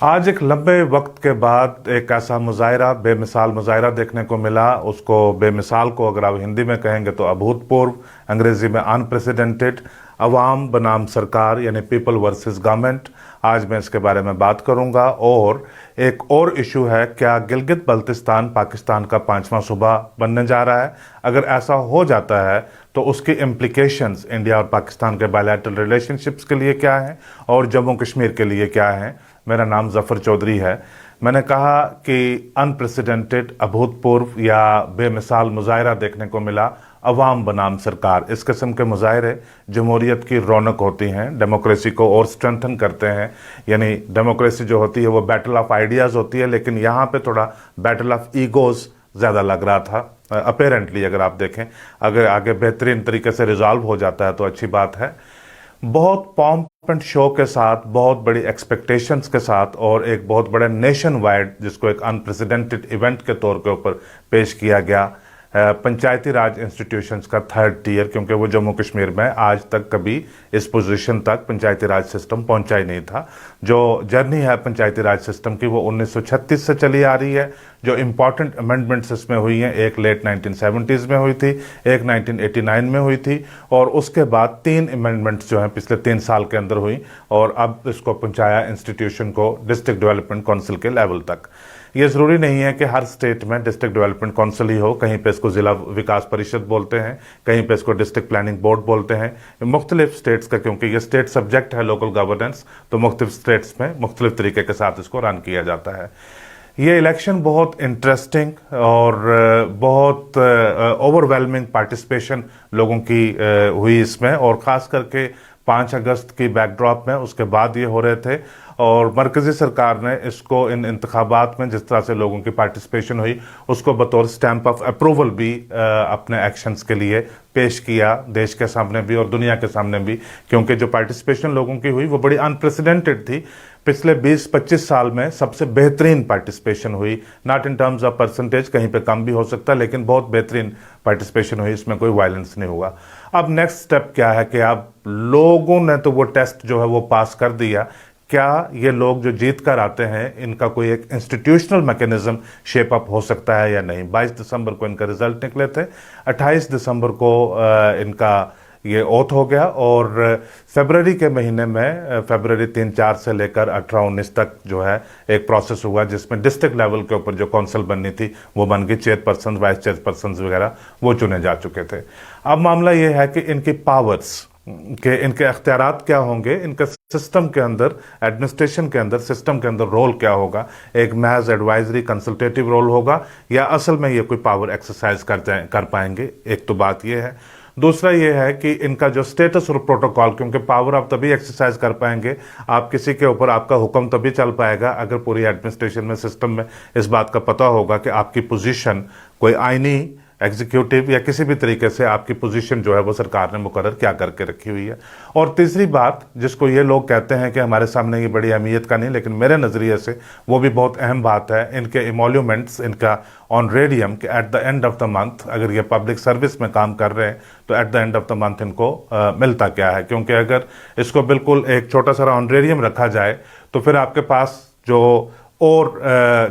आज एक लंबे वक्त के बाद एक ऐसा मुजाहरा, बेमिसाल मुजाहरा देखने को मिला। उसको बेमिसाल को अगर आप हिंदी में कहेंगे तो अभूतपूर्व, अंग्रेजी में अनप्रेसिडेंटेड, अवाम बनाम सरकार यानी पीपल वर्सेस गवर्नमेंट। आज मैं इसके बारे में बात करूंगा। और एक और इशू है, क्या गिलगित बल्तिस्तान पाकिस्तान का 5वां सूबा बनने जा रहा है? अगर ऐसा हो जाता है तो उसकी इम्प्लीकेशंस इंडिया और पाकिस्तान के बायलैटरल रिलेशनशिप्स के लिए क्या हैं और जम्मू कश्मीर के लिए क्या हैं। मेरा नाम जफर चौधरी है। मैंने कहा कि अनप्रेसिडेंटेड, अभूतपूर्व या बेमिसाल मुजाहरा देखने को मिला, अवाम बनाम सरकार। इस किस्म के मुजाहरे जमहूरियत की रौनक होती हैं, डेमोक्रेसी को और स्ट्रेंथन करते हैं। यानी डेमोक्रेसी जो होती है वो बैटल ऑफ आइडियाज़ होती है, लेकिन यहाँ पे थोड़ा बैटल ऑफ ईगोज़ ज़्यादा लग रहा था अपेरेंटली। अगर आप देखें, अगर आगे बेहतरीन तरीके से रिजॉल्व हो जाता है तो अच्छी बात है। बहुत पॉम्प एंड शो के साथ, बहुत बड़ी एक्सपेक्टेशंस के साथ और एक बहुत बड़े नेशन वाइड, जिसको एक अनप्रेसिडेंटेड इवेंट के तौर के ऊपर पेश किया गया, पंचायती राज इंस्टीट्यूशंस का 3rd टियर, क्योंकि वो जम्मू कश्मीर में आज तक कभी इस पोजीशन तक पंचायती राज सिस्टम पहुंचा ही नहीं था। जो जर्नी है पंचायती राज सिस्टम की वो 1936 से चली आ रही है। जो इम्पॉर्टेंट अमेंडमेंट्स इसमें हुई हैं, एक लेट 1970s में हुई थी, एक 1989 में हुई थी, और उसके बाद 3 अमेंडमेंट्स जो हैं पिछले 3 साल के अंदर हुई, और अब इसको पहुंचाया इंस्टीट्यूशन को डिस्ट्रिक्ट डेवलपमेंट काउंसिल के लेवल तक। ये ज़रूरी नहीं है कि हर स्टेट में डिस्ट्रिक्ट डेवलपमेंट काउंसिल ही हो। कहीं पे इसको ज़िला विकास परिषद बोलते हैं, कहीं पे इसको डिस्ट्रिक्ट प्लानिंग बोर्ड बोलते हैं। मुख्तलिफ स्टेट्स का, क्योंकि ये स्टेट सब्जेक्ट है लोकल गवर्नेंस, तो मुख्तलिफ स्टेट्स में मुख्तलिफ तरीके के साथ इसको रन किया जाता है। ये इलेक्शन बहुत इंटरेस्टिंग और बहुत ओवरवेलमिंग पार्टिसिपेशन लोगों की हुई इसमें, और ख़ास करके 5 अगस्त की बैकड्रॉप में उसके बाद ये हो रहे थे। और मरकज़ी सरकार ने इसको इन इंतखाबात में जिस तरह से लोगों की पार्टिसिपेशन हुई, उसको बतौर स्टैंप ऑफ अप्रूवल भी अपने एक्शंस के लिए पेश किया, देश के सामने भी और दुनिया के सामने भी। क्योंकि जो पार्टिसिपेशन लोगों की हुई वो बड़ी अनप्रेसिडेंटेड थी। पिछले 20-25 साल में सबसे बेहतरीन पार्टिसिपेशन हुई, not in terms of percentage, कहीं पे कम भी हो सकता है, लेकिन बहुत बेहतरीन पार्टिसिपेशन हुई। इसमें कोई वायलेंस नहीं हुआ। अब नेक्स्ट स्टेप क्या है कि अब लोगों ने तो वो टेस्ट जो है वो पास कर दिया। क्या ये लोग जो जीत कर आते हैं, इनका कोई एक इंस्टीट्यूशनल मैकेनिज्म शेप अप हो सकता है या नहीं? 22 दिसंबर को इनका रिजल्ट निकले थे, 28 दिसंबर को इनका ये ओथ हो गया, और फरवरी के महीने में, फरवरी 3-4 से लेकर 18-19 तक जो है एक प्रोसेस हुआ, जिसमें डिस्ट्रिक्ट लेवल के ऊपर जो काउंसिल बननी थी वो बन गई। चेयरपर्सन, वाइस चेयरपर्सन वगैरह वो चुने जा चुके थे। अब मामला ये है कि इनकी पावर्स के, इनके अख्तियारात क्या होंगे, इनका सिस्टम के अंदर, एडमिनिस्ट्रेशन के अंदर, सिस्टम के अंदर रोल क्या होगा? एक महज एडवाइजरी कंसल्टेटिव रोल होगा या असल में ये कोई पावर एक्सरसाइज कर पाएंगे? एक तो बात ये है। दूसरा ये है कि इनका जो स्टेटस और प्रोटोकॉल, क्योंकि पावर आप तभी एक्सरसाइज कर पाएंगे, आप किसी के ऊपर आपका हुक्म तभी चल पाएगा अगर पूरी एडमिनिस्ट्रेशन में, सिस्टम में इस बात का पता होगा कि आपकी पोजीशन कोई आईनी, एग्जीक्यूटिव या किसी भी तरीके से आपकी पोजीशन जो है वो सरकार ने मुकर्रर क्या करके रखी हुई है। और तीसरी बात, जिसको ये लोग कहते हैं कि हमारे सामने ये बड़ी अहमियत का नहीं, लेकिन मेरे नज़रिए से वो भी बहुत अहम बात है, इनके इमोल्यूमेंट्स, इनका ऑनरेडियम, कि at the end of the month, अगर ये पब्लिक सर्विस में काम कर रहे हैं तो at the end of the month इनको मिलता क्या है? क्योंकि अगर इसको बिल्कुल एक छोटा सा ऑनरेडियम रखा जाए तो फिर आपके पास जो और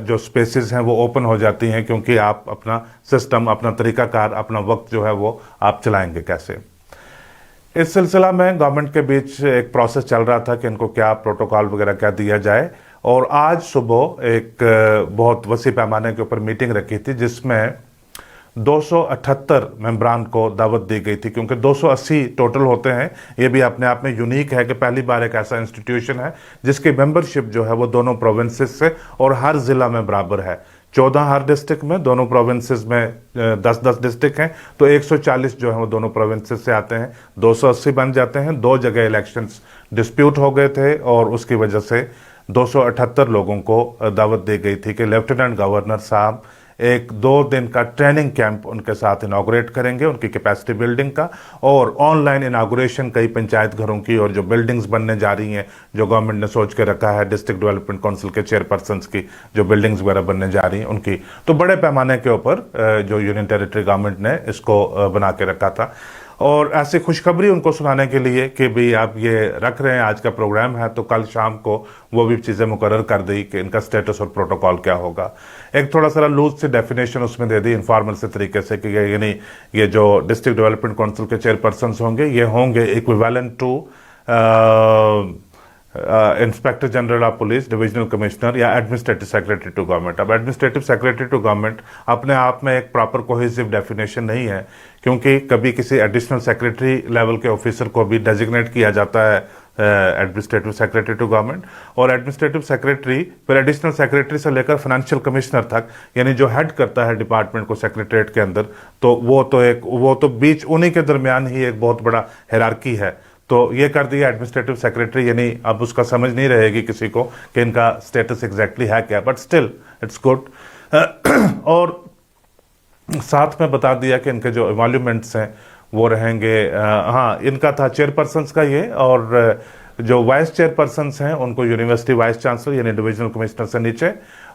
जो स्पेसेस हैं वो ओपन हो जाती हैं, क्योंकि आप अपना सिस्टम, अपना तरीकाकार, अपना वक्त जो है वो आप चलाएंगे कैसे। इस सिलसिला में गवर्नमेंट के बीच एक प्रोसेस चल रहा था कि इनको क्या प्रोटोकॉल वगैरह क्या दिया जाए, और आज सुबह एक बहुत वसी पैमाने के ऊपर मीटिंग रखी थी, जिसमें 278 मेंबरान को दावत दी गई थी, क्योंकि 280 टोटल होते हैं। ये भी अपने आप में यूनिक है कि पहली बार एक ऐसा इंस्टीट्यूशन है जिसकी मेंबरशिप जो है वो दोनों प्रोविंसेस से और हर जिला में बराबर है। 14 हर डिस्ट्रिक्ट में, दोनों प्रोविंसेस में 10-10 डिस्ट्रिक्ट हैं, तो 140 जो है वो दोनों प्रोविंसेस से आते हैं, 280 बन जाते हैं। 2 जगह इलेक्शंस डिस्प्यूट हो गए थे और उसकी वजह से 278 लोगों को दावत दी गई थी कि लेफ्टिनेंट गवर्नर साहब एक 2 दिन का ट्रेनिंग कैंप उनके साथ इनाग्रेट करेंगे, उनकी कैपेसिटी बिल्डिंग का, और ऑनलाइन इनाग्रेशन कई पंचायत घरों की, और जो बिल्डिंग्स बनने जा रही हैं, जो गवर्नमेंट ने सोच के रखा है, डिस्ट्रिक्ट डेवलपमेंट काउंसिल के चेयरपर्सन्स की जो बिल्डिंग्स वगैरह बनने जा रही हैं उनकी, तो बड़े पैमाने के ऊपर जो यूनियन टेरिटरी गवर्नमेंट ने इसको बना के रखा था। और ऐसी खुशखबरी उनको सुनाने के लिए कि भाई आप ये रख रहे हैं, आज का प्रोग्राम है, तो कल शाम को वो भी चीज़ें मुकर्रर कर दी कि इनका स्टेटस और प्रोटोकॉल क्या होगा। एक थोड़ा सा लूज सी डेफिनेशन उसमें दे दी इनफॉर्मल से तरीके से कि यानी ये जो डिस्ट्रिक्ट डेवलपमेंट काउंसिल के चेयरपर्सन होंगे ये होंगे equivalent to inspector general of police, divisional commissioner या एडमिनिस्ट्रेटिव सेक्रेटरी टू गवर्नमेंट। अब एडमिनिस्ट्रेटिव सेक्रेटरी टू गवर्नमेंट अपने आप में एक प्रॉपर कोहेसिव डेफिनेशन नहीं है, क्योंकि कभी किसी एडिशनल सेक्रेटरी लेवल के ऑफिसर को भी डेजिग्नेट किया जाता है एडमिनिस्ट्रेटिव सेक्रेटरी टू गवर्नमेंट, और एडमिनिस्ट्रेटिव सेक्रेटरी फिर एडिशनल सेक्रेटरी से लेकर फाइनेंशियल कमिश्नर तक, यानी जो हेड करता है डिपार्टमेंट को सेक्रेटरीट के अंदर, तो वो तो बीच उन्हीं के दरमियान ही एक बहुत बड़ा हायरार्की है। तो ये कर दिया एडमिनिस्ट्रेटिव सेक्रेटरी, यानी अब उसका समझ नहीं रहेगी किसी को कि इनका स्टेटस एग्जैक्टली है क्या, बट स्टिल इट्स गुड। और साथ में बता दिया कि इनके जो एमोल्यूमेंट्स हैं वो रहेंगे, हाँ इनका था चेयरपर्सन्स का ये, और जो वाइस चेयरपर्सन्स हैं उनको यूनिवर्सिटी वाइस चांसलर यानी डिविजनल कमिश्नर से नीचे,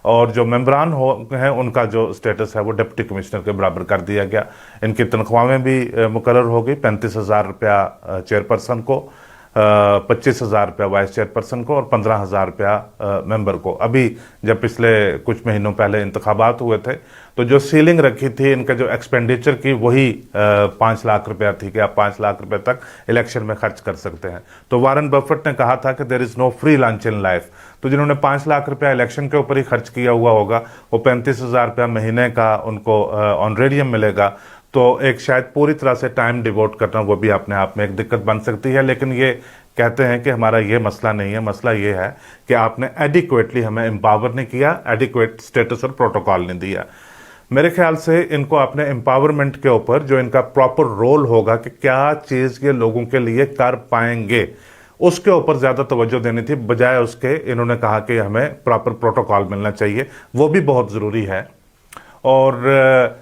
और जो मेम्बरान हैं उनका जो स्टेटस है वो डिप्टी कमिश्नर के बराबर कर दिया गया। इनकी तनख्वाहें भी मुकर्रर हो गई, 35,000 रुपया चेयरपर्सन को, 25,000 रुपया वाइस चेयरपर्सन को और 15,000 रुपया मेंबर को। अभी जब पिछले कुछ महीनों पहले इंतखाबात हुए थे तो जो सीलिंग रखी थी इनका जो एक्सपेंडिचर की वही 5 लाख रुपया थी कि आप 5 लाख रुपए तक इलेक्शन में खर्च कर सकते हैं। तो वारन बफेट ने कहा था कि there is no free lunch in life. तो जिन्होंने 5 लाख रुपया इलेक्शन के ऊपर ही खर्च किया हुआ होगा वो 35,000 रुपया महीने का उनको ऑनरेडियम मिलेगा। तो एक शायद पूरी तरह से टाइम डिवोट करना वो भी अपने आप में एक दिक्कत बन सकती है, लेकिन ये कहते हैं कि हमारा ये मसला नहीं है, मसला ये है कि आपने एडिक्वेटली हमें एम्पावर नहीं किया, एडिक्वेट स्टेटस और प्रोटोकॉल नहीं दिया। मेरे ख्याल से इनको अपने एम्पावरमेंट के ऊपर जो इनका प्रॉपर रोल होगा कि क्या चीज़ ये लोगों के लिए कर पाएंगे, उसके ऊपर ज़्यादा तवज्जो देनी थी, बजाय उसके इन्होंने कहा कि हमें प्रॉपर प्रोटोकॉल मिलना चाहिए, वो भी बहुत ज़रूरी है। और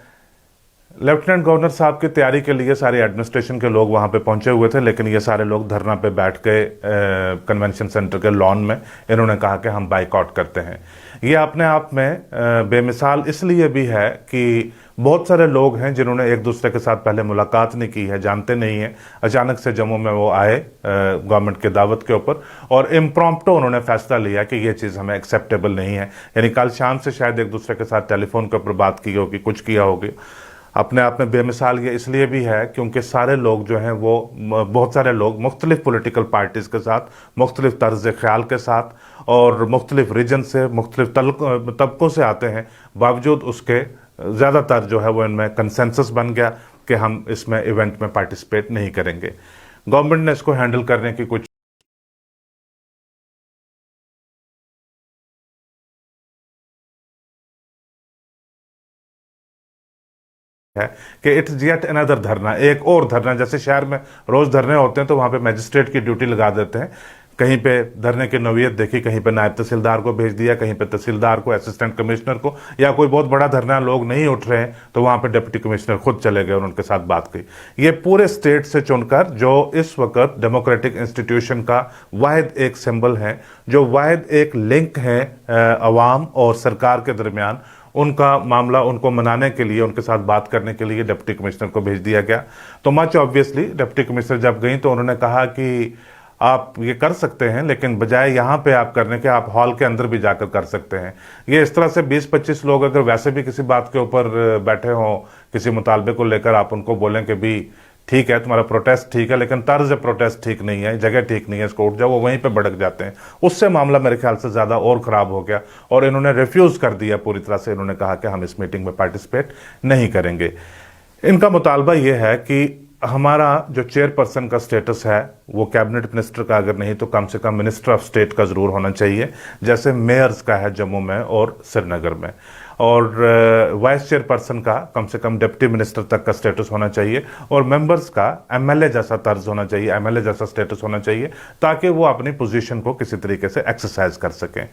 लेफ्टिनेंट गवर्नर साहब की तैयारी के लिए सारे एडमिनिस्ट्रेशन के लोग वहाँ पे पहुँचे हुए थे, लेकिन ये सारे लोग धरना पे बैठ के कन्वेंशन सेंटर के लॉन में इन्होंने कहा कि हम बाइकआउट करते हैं। ये अपने आप में बेमिसाल इसलिए भी है कि बहुत सारे लोग हैं जिन्होंने एक दूसरे के साथ पहले मुलाकात नहीं की है, जानते नहीं है, अचानक से जम्मू में वो आए गवर्नमेंट के दावत के ऊपर और इम्प्रॉम्प्टो उन्होंने फैसला लिया कि ये चीज़ हमें एक्सेप्टेबल नहीं है। यानी कल शाम से शायद एक दूसरे के साथ टेलीफोन के ऊपर बात की होगी, कुछ किया होगी। अपने आप में बेमिसाल ये इसलिए भी है क्योंकि सारे लोग जो हैं वो बहुत सारे लोग मुख्तलिफ पॉलिटिकल पार्टीज़ के साथ, मुख्तलिफ तर्ज ख्याल के साथ और मुख्तलिफ रीजन से, मुख्तलिफ तबकों से आते हैं। बावजूद उसके ज़्यादातर जो है वो इनमें कंसेंसस बन गया कि हम इसमें इवेंट में पार्टिसिपेट नहीं करेंगे। गवर्नमेंट ने इसको हैंडल करने की कुछ है कि इट्स येट अनदर धरना, एक और धरना। जैसे शहर में रोज धरने होते हैं तो वहां पे मजिस्ट्रेट की ड्यूटी लगा देते हैं, कहीं पे धरने की नौयत देखी, कहीं पे नायब तहसीलदार को भेज दिया, कहीं पे तहसीलदार को, असिस्टेंट कमिश्नर को, या कोई बहुत बड़ा धरना लोग नहीं उठ रहे हैं तो वहां पे डिप्टी कमिश्नर खुद चले गए और उनके साथ बात की। ये पूरे स्टेट से चुनकर जो इस वक्त डेमोक्रेटिक इंस्टीट्यूशन का वाहिद एक सिंबल है, जो वाहिद एक लिंक है अवाम और सरकार के दरमियान, उनका मामला उनको मनाने के लिए, उनके साथ बात करने के लिए डिप्टी कमिश्नर को भेज दिया गया। तो मच ऑब्वियसली डिप्टी कमिश्नर जब गई तो उन्होंने कहा कि आप ये कर सकते हैं, लेकिन बजाय यहाँ पे आप करने के आप हॉल के अंदर भी जाकर कर सकते हैं। ये इस तरह से 20-25 लोग अगर वैसे भी किसी बात के ऊपर बैठे हों, किसी मुतालबे को लेकर, आप उनको बोलें कि भी ठीक है तुम्हारा प्रोटेस्ट ठीक है लेकिन तर्ज प्रोटेस्ट ठीक नहीं है, जगह ठीक नहीं है, इसको उठ जाओ, वो वहीं पे भड़क जाते हैं। उससे मामला मेरे ख्याल से ज़्यादा और ख़राब हो गया और इन्होंने रिफ्यूज़ कर दिया पूरी तरह से। इन्होंने कहा कि हम इस मीटिंग में पार्टिसिपेट नहीं करेंगे। इनका मुतालबा ये है कि हमारा जो चेयरपर्सन का स्टेटस है वो कैबिनेट मिनिस्टर का अगर नहीं तो कम से कम मिनिस्टर ऑफ स्टेट का ज़रूर होना चाहिए, जैसे मेयर्स का है जम्मू में और श्रीनगर में। और वाइस चेयरपर्सन का कम से कम डिप्टी मिनिस्टर तक का स्टेटस होना चाहिए और मेंबर्स का एमएलए जैसा तर्ज होना चाहिए, एमएलए जैसा स्टेटस होना चाहिए, ताकि वो अपनी पोजीशन को किसी तरीके से एक्सरसाइज कर सकें।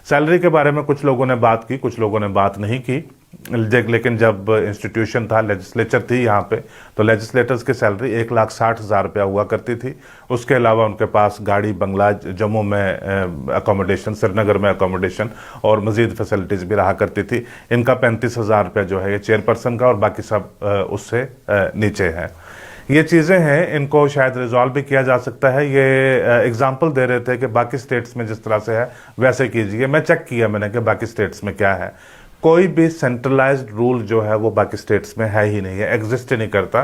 सैलरी के बारे में कुछ लोगों ने बात की, कुछ लोगों ने बात नहीं की, लेकिन जब इंस्टीट्यूशन था, लेजिस्लेचर थी यहाँ पे, तो लेजिस्लेटर्स की सैलरी 1,60,000 रुपया हुआ करती थी। उसके अलावा उनके पास गाड़ी, बंगला, जम्मू में अकोमोडेशन, श्रीनगर में अकोमोडेशन और मजीद फैसिलिटीज़ भी रहा करती थी। इनका 35,000 रुपया जो है ये चेयरपर्सन का और बाकी सब उससे नीचे है। ये चीज़ें हैं, इनको शायद रिजॉल्व भी किया जा सकता है। ये एग्जांपल दे रहे थे कि बाकी स्टेट्स में जिस तरह से है वैसे कीजिए। मैं चेक किया मैंने कि बाकी स्टेट्स में क्या है। कोई भी सेंट्रलाइज्ड रूल जो है वो बाकी स्टेट्स में है ही नहीं है, एग्जिस्ट ही नहीं करता।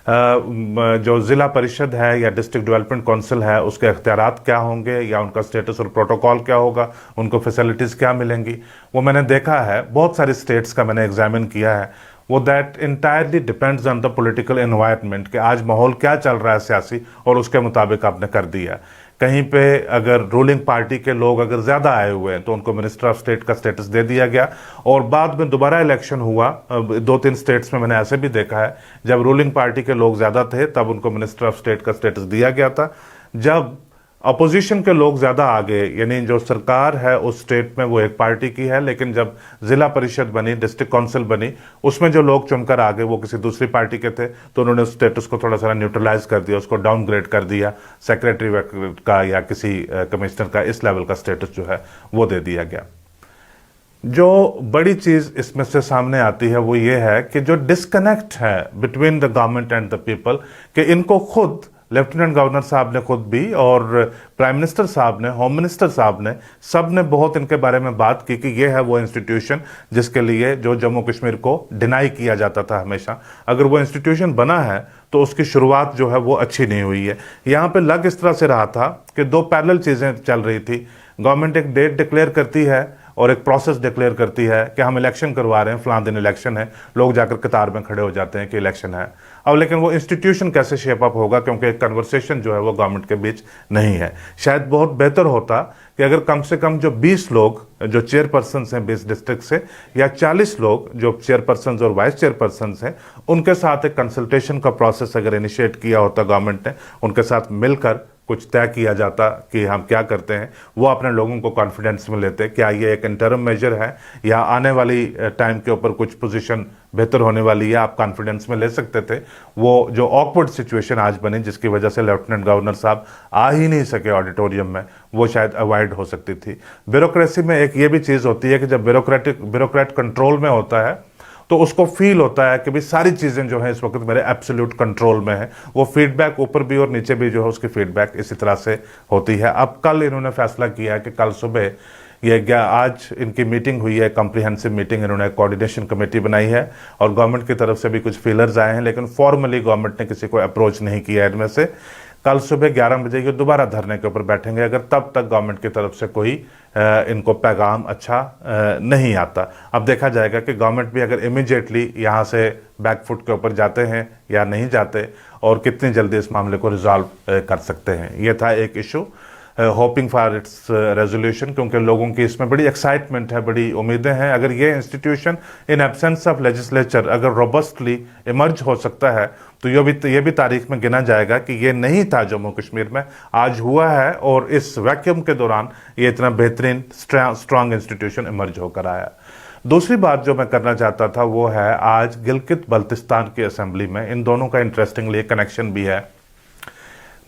जो ज़िला परिषद है या डिस्ट्रिक्ट डेवलपमेंट काउंसिल है, उसके अख्तियारात क्या होंगे या उनका स्टेटस और प्रोटोकॉल क्या होगा, उनको फैसिलिटीज़ क्या मिलेंगी, वो मैंने देखा है। बहुत सारी स्टेट्स का मैंने एग्जामिन किया है। वो that entirely depends on the political environment कि आज माहौल क्या चल रहा है सियासी, और उसके मुताबिक आपने कर दिया। कहीं पे अगर रूलिंग पार्टी के लोग अगर ज़्यादा आए हुए हैं तो उनको मिनिस्टर ऑफ स्टेट का स्टेटस दे दिया गया, और बाद में दोबारा इलेक्शन हुआ। 2-3 स्टेट्स में मैंने ऐसे भी देखा है, जब रूलिंग पार्टी के लोग ज़्यादा थे तब उनको मिनिस्टर ऑफ स्टेट का स्टेटस दिया गया था। जब अपोजिशन के लोग ज़्यादा आ गए, यानी जो सरकार है उस स्टेट में वो एक पार्टी की है, लेकिन जब ज़िला परिषद बनी, डिस्ट्रिक्ट काउंसिल बनी, उसमें जो लोग चुनकर आ गए वो किसी दूसरी पार्टी के थे, तो उन्होंने उस स्टेटस को थोड़ा सा न्यूट्रलाइज कर दिया, उसको डाउनग्रेड कर दिया। सेक्रेटरी का या किसी कमिश्नर का इस लेवल का स्टेटस जो है वो दे दिया गया। जो बड़ी चीज़ इसमें से सामने आती है वो ये है कि जो डिस्कनेक्ट है between the government and the people, कि इनको खुद लेफ्टिनेंट गवर्नर साहब ने खुद भी, और प्राइम मिनिस्टर साहब ने, होम मिनिस्टर साहब ने, सब ने बहुत इनके बारे में बात की कि ये है वो इंस्टीट्यूशन जिसके लिए जो जम्मू कश्मीर को डिनाई किया जाता था हमेशा। अगर वो इंस्टीट्यूशन बना है तो उसकी शुरुआत जो है वो अच्छी नहीं हुई है। यहाँ पे लग इस तरह से रहा था कि दो पैरेलल चीज़ें चल रही थी। गवर्नमेंट एक डेट डिक्लेयर करती है और एक प्रोसेस डिक्लेयर करती है कि हम इलेक्शन करवा रहे हैं, फलां दिन इलेक्शन है, लोग जाकर कतार में खड़े हो जाते हैं कि इलेक्शन है। अब लेकिन वो इंस्टीट्यूशन कैसे शेप अप होगा, क्योंकि एक कन्वर्सेशन जो है वो गवर्नमेंट के बीच नहीं है। शायद बहुत बेहतर होता कि अगर कम से कम जो 20 लोग जो चेयरपर्सन हैं 20 डिस्ट्रिक्ट से, या 40 लोग जो चेयरपर्सन और वाइस चेयरपर्सन हैं, उनके साथ एक कंसल्टेशन का प्रोसेस अगर इनिशिएट किया होता गवर्नमेंट ने, उनके साथ मिलकर कुछ तय किया जाता कि हम क्या करते हैं, वो अपने लोगों को कॉन्फिडेंस में लेते। क्या ये एक इंटरम मेजर है या आने वाली टाइम के ऊपर कुछ पोजीशन बेहतर होने वाली है, आप कॉन्फिडेंस में ले सकते थे। वो जो ऑकवर्ड सिचुएशन आज बनी जिसकी वजह से लेफ्टिनेंट गवर्नर साहब आ ही नहीं सके ऑडिटोरियम में, वो शायद अवॉइड हो सकती थी। ब्यूरोक्रेसी में एक ये भी चीज़ होती है कि जब ब्यूरोक्रेट कंट्रोल में होता है तो उसको फील होता है कि भाई सारी चीज़ें जो हैं इस वक्त मेरे एब्सोल्यूट कंट्रोल में है। वो फीडबैक ऊपर भी और नीचे भी जो है उसकी फीडबैक इसी तरह से होती है। अब कल इन्होंने फैसला किया है कि कल सुबह आज इनकी मीटिंग हुई है, कॉम्प्रिहेंसिव मीटिंग, इन्होंने कोऑर्डिनेशन कमेटी बनाई है और गवर्नमेंट की तरफ से भी कुछ फीलर्स आए हैं, लेकिन फॉर्मली गवर्नमेंट ने किसी को अप्रोच नहीं किया इनमें से। कल सुबह 11 बजे ये दोबारा धरने के ऊपर बैठेंगे अगर तब तक गवर्नमेंट की तरफ से कोई इनको पैगाम अच्छा नहीं आता। अब देखा जाएगा कि गवर्नमेंट भी अगर इमीडिएटली यहाँ से बैकफुट के ऊपर जाते हैं या नहीं जाते, और कितनी जल्दी इस मामले को रिजॉल्व कर सकते हैं। ये था एक issue, hoping for its resolution, क्योंकि लोगों की इसमें बड़ी एक्साइटमेंट है, बड़ी उम्मीदें हैं। अगर ये institution in absence of legislature अगर रोबस्टली इमर्ज हो सकता है तो ये भी तारीख में गिना जाएगा कि ये नहीं था जम्मू कश्मीर में, आज हुआ है, और इस वैक्यूम के दौरान ये इतना बेहतरीन स्ट्रांग इंस्टीट्यूशन इमर्ज होकर आया। दूसरी बात जो मैं करना चाहता था वो है आज गिलगित बल्तिस्तान की असेंबली में, इन दोनों का इंटरेस्टिंगली कनेक्शन भी है।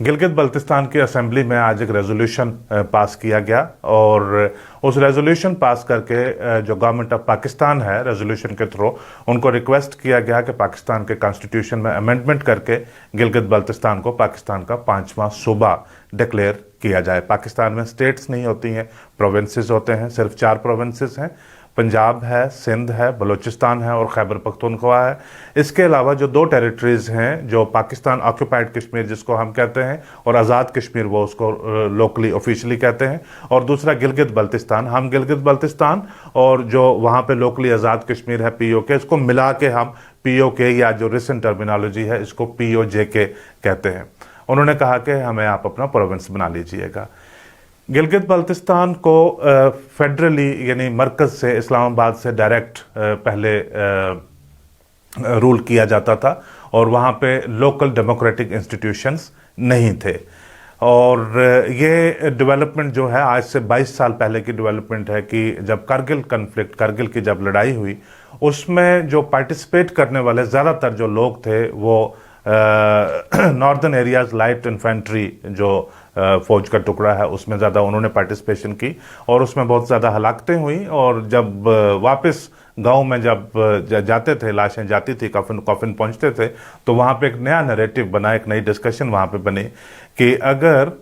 गिलगित बल्तिस्तान की असेंबली में आज एक रेजोल्यूशन पास किया गया, और उस रेजोल्यूशन पास करके जो गवर्नमेंट ऑफ पाकिस्तान है, रेजोल्यूशन के थ्रू उनको रिक्वेस्ट किया गया कि पाकिस्तान के कॉन्स्टिट्यूशन में अमेंडमेंट करके गिलगित बल्तिस्तान को पाकिस्तान का 5वां सूबा डिक्लेयर किया जाए। पाकिस्तान में स्टेट्स नहीं होती हैं, प्रोविंसेस होते हैं, सिर्फ 4 प्रोविंसेस हैं, पंजाब है, सिंध है, बलूचिस्तान है और खैबर पख्तूनख्वा है। इसके अलावा जो 2 टेरिटरीज़ हैं, जो पाकिस्तान ऑक्यूपाइड कश्मीर जिसको हम कहते हैं, और आज़ाद कश्मीर वो उसको लोकली ऑफिशियली कहते हैं, और दूसरा गिलगित बल्तिस्तान। हम गिलगित बल्तिस्तान और जो वहाँ पे लोकली आज़ाद कश्मीर है POK, इसको मिला के हम POK या जो रिसेंट टर्मिनोलॉजी है इसको POJK कहते हैं। उन्होंने कहा कि हमें आप अपना प्रोविंस बना लीजिएगा। गिलगित बल्तिस्तान को फेडरली यानी मरकज़ से, इस्लामाबाद से डायरेक्ट पहले रूल किया जाता था, और वहाँ पे लोकल डेमोक्रेटिक इंस्टीट्यूशंस नहीं थे। और ये डेवलपमेंट जो है आज से 22 साल पहले की डेवलपमेंट है कि जब कारगिल की जब लड़ाई हुई, उसमें जो पार्टिसिपेट करने वाले ज़्यादातर जो लोग थे वो नॉर्दर्न एरियाज़ लाइट इन्फेंट्री जो फौज का टुकड़ा है उसमें ज़्यादा उन्होंने पार्टिसिपेशन की, और उसमें बहुत ज़्यादा हलाकतें हुई। और जब वापस गांव में जब जाते थे, लाशें जाती थी, कॉफिन पहुंचते थे, तो वहां पे एक नया नैरेटिव बना, एक नई डिस्कशन वहां पे बनी कि अगर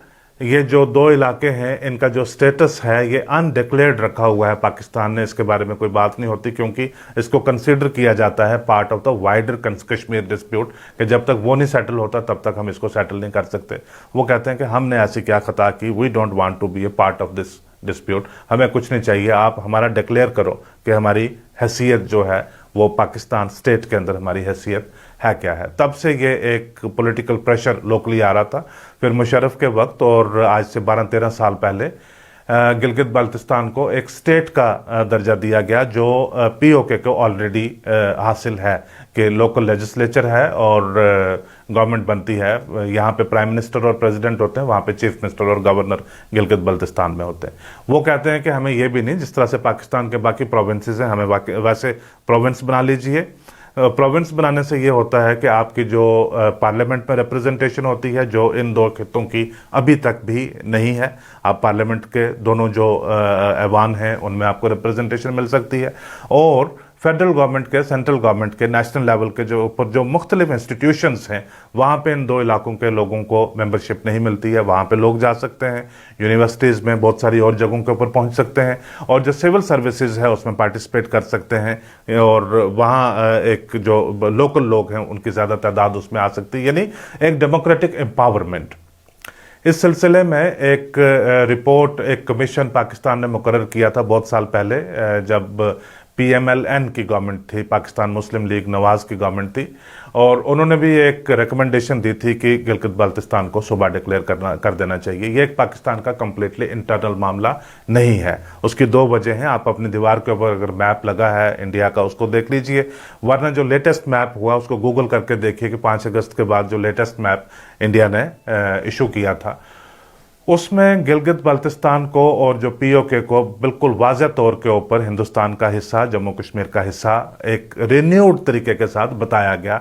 ये जो दो इलाके हैं इनका जो स्टेटस है ये अनडिक्लेयर्ड रखा हुआ है पाकिस्तान ने, इसके बारे में कोई बात नहीं होती, क्योंकि इसको कंसीडर किया जाता है part of the wider Kashmir dispute, कि जब तक वो नहीं सेटल होता तब तक हम इसको सेटल नहीं कर सकते। वो कहते हैं कि हमने ऐसी क्या खता की, we don't want to be a part of this dispute, हमें कुछ नहीं चाहिए, आप हमारा डिक्लेयर करो कि हमारी हैसियत जो है वो पाकिस्तान स्टेट के अंदर हमारी हैसियत है क्या है। तब से ये एक पॉलिटिकल प्रेशर लोकली आ रहा था। फिर मुशर्रफ के वक्त और आज से 12-13 साल पहले गिलगित बाल्टिस्तान को एक स्टेट का दर्जा दिया गया, जो पीओके को ऑलरेडी हासिल है कि लोकल लेजिस्लेचर है और गवर्नमेंट बनती है। यहाँ पे प्राइम मिनिस्टर और प्रेसिडेंट होते हैं, वहाँ पे चीफ मिनिस्टर और गवर्नर गिलगित बाल्टिस्तान में होते हैं। वो कहते हैं कि हमें ये भी नहीं, जिस तरह से पाकिस्तान के बाकी प्रोविंसेस हैं, हमें वैसे प्रोविंस बना लीजिए। प्रोविंस बनाने से ये होता है कि आपकी जो पार्लियामेंट में रिप्रेजेंटेशन होती है, जो इन दो खित्तों की अभी तक भी नहीं है, आप पार्लियामेंट के दोनों जो ऐवान हैं उनमें आपको रिप्रेजेंटेशन मिल सकती है, और फेडरल गवर्नमेंट के, सेंट्रल गवर्नमेंट के, नेशनल लेवल के जो ऊपर जो मुख्तलिफ इंस्टीट्यूशंस हैं वहाँ पे इन दो इलाकों के लोगों को मेंबरशिप नहीं मिलती है। वहाँ पे लोग जा सकते हैं, यूनिवर्सिटीज़ में, बहुत सारी और जगहों के ऊपर पहुँच सकते हैं, और जो सिविल सर्विसेज है उसमें पार्टिसिपेट कर सकते हैं, और वहाँ एक जो लोकल लोग हैं उनकी ज़्यादा तादाद उसमें आ सकती है, यानी एक डेमोक्रेटिक एम्पावरमेंट। इस सिलसिले में एक रिपोर्ट, एक कमीशन पाकिस्तान ने मुकर्रर किया था बहुत साल पहले, जब PMLN की गवर्नमेंट थी, पाकिस्तान मुस्लिम लीग नवाज की गवर्नमेंट थी, और उन्होंने भी एक रिकमेंडेशन दी थी कि गिलगित बाल्टिस्तान को सूबा डिक्लेयर कर देना चाहिए। ये एक पाकिस्तान का कंप्लीटली इंटरनल मामला नहीं है। उसकी दो वजह हैं। आप अपनी दीवार के ऊपर अगर मैप लगा है इंडिया का उसको देख लीजिए, वरना जो लेटेस्ट मैप हुआ उसको गूगल करके देखिए कि 5 अगस्त के बाद जो लेटेस्ट मैप इंडिया ने इशू किया था उसमें गिलगित बाल्टिस्तान को और जो पीओके को बिल्कुल वाज़ेह तौर के ऊपर हिंदुस्तान का हिस्सा, जम्मू कश्मीर का हिस्सा एक रिन्यूड तरीके के साथ बताया गया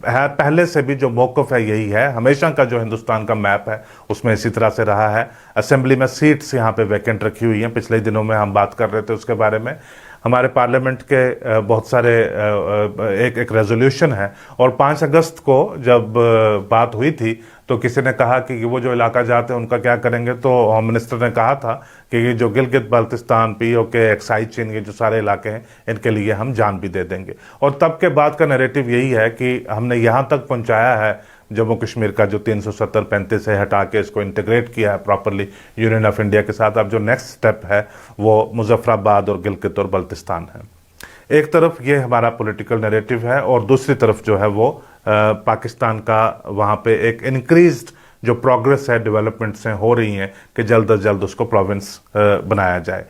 है। पहले से भी जो मौक़िफ़ है यही है, हमेशा का जो हिंदुस्तान का मैप है उसमें इसी तरह से रहा है। असेंबली में सीट्स यहाँ पे वैकेंट रखी हुई हैं, पिछले दिनों में हम बात कर रहे थे उसके बारे में। हमारे पार्लियामेंट के बहुत सारे एक रेजोल्यूशन है, और 5 अगस्त को जब बात हुई थी तो किसी ने कहा कि वो जो इलाका जाते हैं उनका क्या करेंगे, तो होम मिनिस्टर ने कहा था कि ये जो गिलगित बाल्टिस्तान, पीओके, एक्साई चीन, ये जो सारे इलाके हैं इनके लिए हम जान भी दे देंगे। और तब के बाद का नैरेटिव यही है कि हमने यहाँ तक पहुँचाया है जम्मू कश्मीर का जो 370-35 है हटा के इसको इंटीग्रेट किया है प्रॉपरली यूनियन ऑफ इंडिया के साथ। अब जो नेक्स्ट स्टेप है वो मुजफ्फराबाद और गिलगित और बाल्टिस्तान है। एक तरफ ये हमारा पॉलिटिकल नैरेटिव है, और दूसरी तरफ जो है वो पाकिस्तान का वहाँ पे एक इंक्रीज्ड जो प्रोग्रेस है, डेवलपमेंट्स हैं हो रही हैं कि जल्द अज जल्द उसको प्रोविंस बनाया जाए।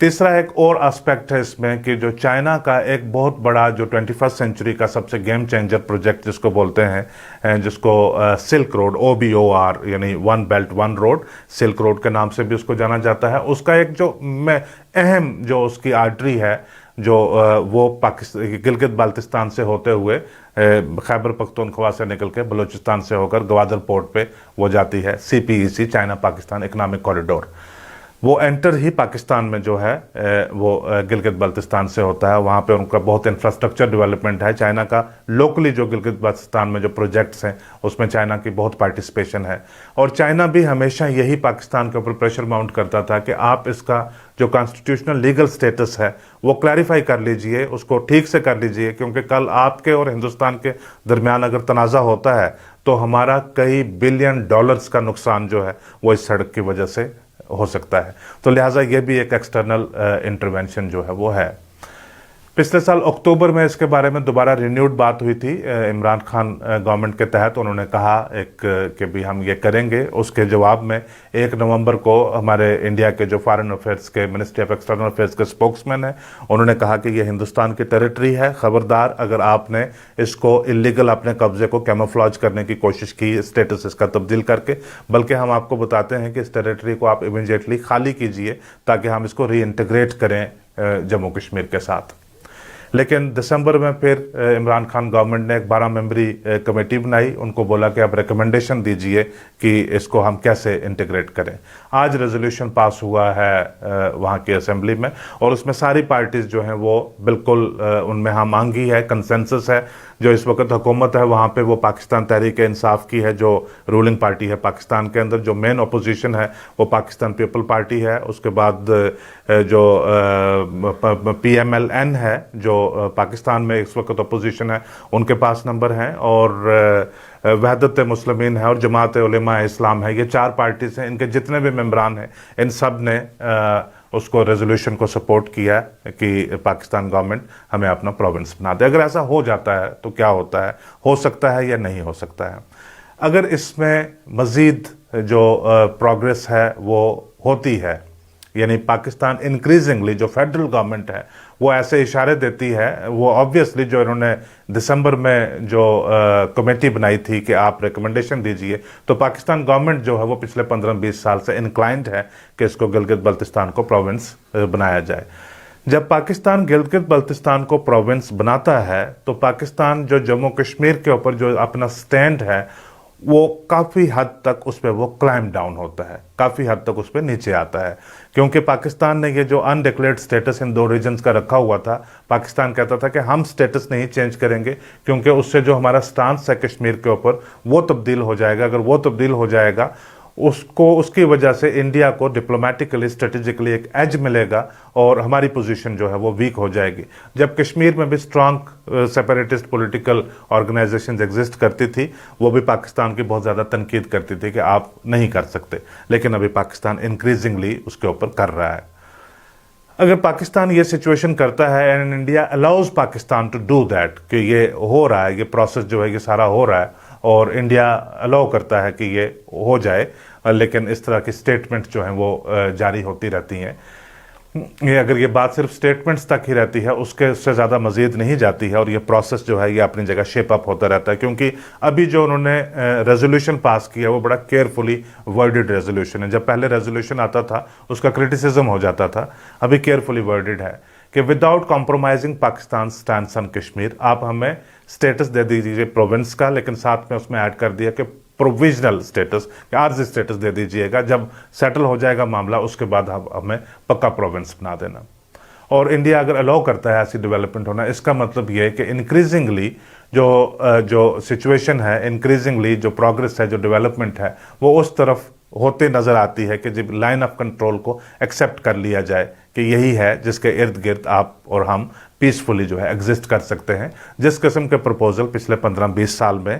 तीसरा एक और एस्पेक्ट है इसमें कि जो चाइना का एक बहुत बड़ा जो 21st सेंचुरी का सबसे गेम चेंजर प्रोजेक्ट जिसको बोलते हैं, जिसको सिल्क रोड, OBOR यानी one belt one road, silk road के नाम से भी उसको जाना जाता है, उसका एक जो अहम जो उसकी आर्टरी है जो वो गिलगित बाल्टिस्तान से होते हुए खैबर पख्तूनख्वा से निकल के बलूचिस्तान से होकर ग्वादर पोर्ट पे वो जाती है, CPEC China Pakistan economic corridor. वो एंटर ही पाकिस्तान में जो है वो गिलगित बाल्टिस्तान से होता है। वहाँ पे उनका बहुत इंफ्रास्ट्रक्चर डेवलपमेंट है। चाइना का लोकली जो गिलगित बाल्टिस्तान में जो प्रोजेक्ट्स हैं उसमें चाइना की बहुत पार्टिसिपेशन है, और चाइना भी हमेशा यही पाकिस्तान के ऊपर प्रेशर माउंट करता था कि आप इसका जो कॉन्स्टिट्यूशनल लीगल स्टेटस है वो क्लैरिफाई कर लीजिए, उसको ठीक से कर लीजिए, क्योंकि कल आपके और हिंदुस्तान के दरमियान अगर तनाज़ा होता है तो हमारा कई $बिलियन का नुकसान जो है वो इस सड़क की वजह से हो सकता है। तो लिहाजा ये भी एक एक्सटर्नल इंटरवेंशन जो है वो है। पिछले साल अक्टूबर में इसके बारे में दोबारा रिन्यूड बात हुई थी इमरान खान गवर्नमेंट के तहत। उन्होंने कहा कि भी हम ये करेंगे। उसके जवाब में 1 नवंबर को हमारे इंडिया के जो फॉरेन अफेयर्स के, मिनिस्ट्री ऑफ एक्सटर्नल अफेयर्स के स्पोक्समैन हैं, उन्होंने कहा कि ये हिंदुस्तान की टेरिटरी है, खबरदार अगर आपने इसको इलीगल अपने कब्जे को कैमोफ्लेज करने की कोशिश की, स्टेटस इसका तब्दील करके, बल्कि हम आपको बताते हैं कि इस टेरिटरी को आप इमीडिएटली खाली कीजिए ताकि हम इसको री इंटीग्रेट करें जम्मू कश्मीर के साथ। लेकिन दिसंबर में फिर इमरान खान गवर्नमेंट ने एक 12 मेंबरी कमेटी बनाई, उनको बोला कि आप रिकमेंडेशन दीजिए कि इसको हम कैसे इंटीग्रेट करें। आज रेजोल्यूशन पास हुआ है वहाँ की असेंबली में, और उसमें सारी पार्टीज जो हैं वो बिल्कुल उनमें हम आंगी है, कंसेंसस है। जो इस वक्त हुकूमत है वहाँ पे वो पाकिस्तान तहरीक इंसाफ की है, जो रूलिंग पार्टी है पाकिस्तान के अंदर। जो मेन अपोजिशन है वो पाकिस्तान पीपल पार्टी है। उसके बाद जो PMLN है जो पाकिस्तान में इस वक्त अपोजिशन है, उनके पास नंबर हैं, और वहदत मुस्लिमीन है और जमात उलेमा इस्लाम है। ये 4 पार्टीज हैं, इनके जितने भी मेंबरान हैं इन सब ने उसको रेजोल्यूशन को सपोर्ट किया कि पाकिस्तान गवर्नमेंट हमें अपना प्रोविंस बना दे। अगर ऐसा हो जाता है तो क्या होता है, हो सकता है या नहीं हो सकता है। अगर इसमें मज़ीद जो प्रोग्रेस है वो होती है, यानी पाकिस्तान इंक्रीजिंगली जो फेडरल गवर्नमेंट है वो ऐसे इशारे देती है, वो ऑब्वियसली जो इन्होंने दिसंबर में जो कमेटी बनाई थी कि आप रिकमेंडेशन दीजिए, तो पाकिस्तान गवर्नमेंट जो है वो पिछले 15-20 साल से इंक्लाइंड है कि इसको गिलगित बल्तिस्तान को प्रोविंस बनाया जाए। जब पाकिस्तान गिलगित बल्तिस्तान को प्रोविंस बनाता है तो पाकिस्तान जो जम्मू कश्मीर के ऊपर जो अपना स्टैंड है वो काफ़ी हद तक उस पर वो क्लाइम डाउन होता है, काफ़ी हद तक उस पर नीचे आता है। क्योंकि पाकिस्तान ने ये जो अनडिक्लेयर्ड स्टेटस इन 2 रीजन्स का रखा हुआ था, पाकिस्तान कहता था कि हम स्टेटस नहीं चेंज करेंगे क्योंकि उससे जो हमारा स्टांस है कश्मीर के ऊपर वो तब्दील हो जाएगा। अगर वो तब्दील हो जाएगा उसको, उसकी वजह से इंडिया को डिप्लोमेटिकली स्ट्रेटेजिकली एक एज मिलेगा और हमारी पोजीशन जो है वो वीक हो जाएगी। जब कश्मीर में भी strong separatist political organisations exist करती थी, वो भी पाकिस्तान की बहुत ज़्यादा तनकीद करती थी कि आप नहीं कर सकते, लेकिन अभी पाकिस्तान इंक्रीजिंगली उसके ऊपर कर रहा है। अगर पाकिस्तान ये सिचुएशन करता है and India allows Pakistan to do that, कि ये हो रहा है, ये प्रोसेस जो है ये सारा हो रहा है और इंडिया अलाउ करता है कि ये हो जाए, लेकिन इस तरह की स्टेटमेंट्स जो हैं वो जारी होती रहती हैं। ये अगर ये बात सिर्फ स्टेटमेंट्स तक ही रहती है, उसके से ज़्यादा मज़ीद नहीं जाती है, और ये प्रोसेस जो है ये अपनी जगह शेप अप होता रहता है। क्योंकि अभी जो उन्होंने रेजोल्यूशन पास किया वो बड़ा केयरफुली वर्डेड रेजोल्यूशन है। जब पहले रेजोल्यूशन आता था उसका क्रिटिसिज्म हो जाता था, अभी केयरफुली वर्डेड है कि without compromising Pakistan stands on Kashmir, आप हमें स्टेटस दे दीजिए प्रोविंस का, लेकिन साथ में उसमें ऐड कर दिया कि प्रोविजनल स्टेटस, आर्जी स्टेटस दे दीजिएगा, जब सेटल हो जाएगा मामला उसके बाद हमें पक्का प्रोविंस बना देना। और इंडिया अगर अलाउ करता है ऐसी डेवलपमेंट होना, इसका मतलब ये है कि इंक्रीजिंगली जो सिचुएशन है, इंक्रीजिंगली जो प्रोग्रेस है, जो डेवलपमेंट है, वो उस तरफ होते नज़र आती है कि जब लाइन ऑफ कंट्रोल को एक्सेप्ट कर लिया जाए कि यही है जिसके इर्द गिर्द आप और हम पीसफुली जो है एग्जिस्ट कर सकते हैं। जिस किस्म के प्रपोजल पिछले 15-20 साल में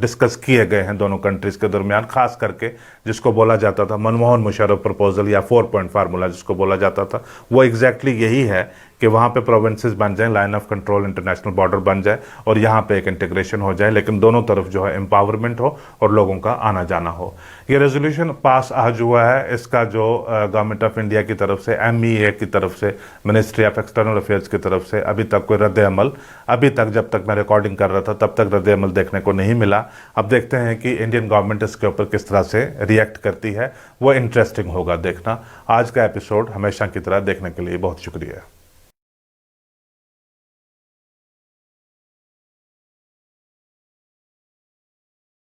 डिस्कस किए गए हैं दोनों कंट्रीज़ के दरमियान, खास करके जिसको बोला जाता था मनमोहन मुशर्रफ प्रपोजल या 4 पॉइंट फार्मूला जिसको बोला जाता था, वो एग्जैक्टली यही है कि वहाँ पे प्रोविंसेस बन जाएं, line of control international border बन जाए और यहाँ पे एक इंटीग्रेशन हो जाए, लेकिन दोनों तरफ जो है एम्पावरमेंट हो और लोगों का आना जाना हो। ये रेजोल्यूशन पास आज हुआ है, इसका जो गवर्नमेंट ऑफ इंडिया की तरफ से, MEA की तरफ से, मिनिस्ट्री ऑफ एक्सटर्नल अफेयर्स की तरफ से अभी तक कोई रद्द अमल, अभी तक जब तक मैं रिकॉर्डिंग कर रहा था तब तक रद्द अमल देखने को नहीं मिला। अब देखते हैं कि इंडियन गवर्नमेंट इसके ऊपर किस तरह से रिएक्ट करती है, वो इंटरेस्टिंग होगा देखना। आज का एपिसोड हमेशा की तरह देखने के लिए बहुत शुक्रिया।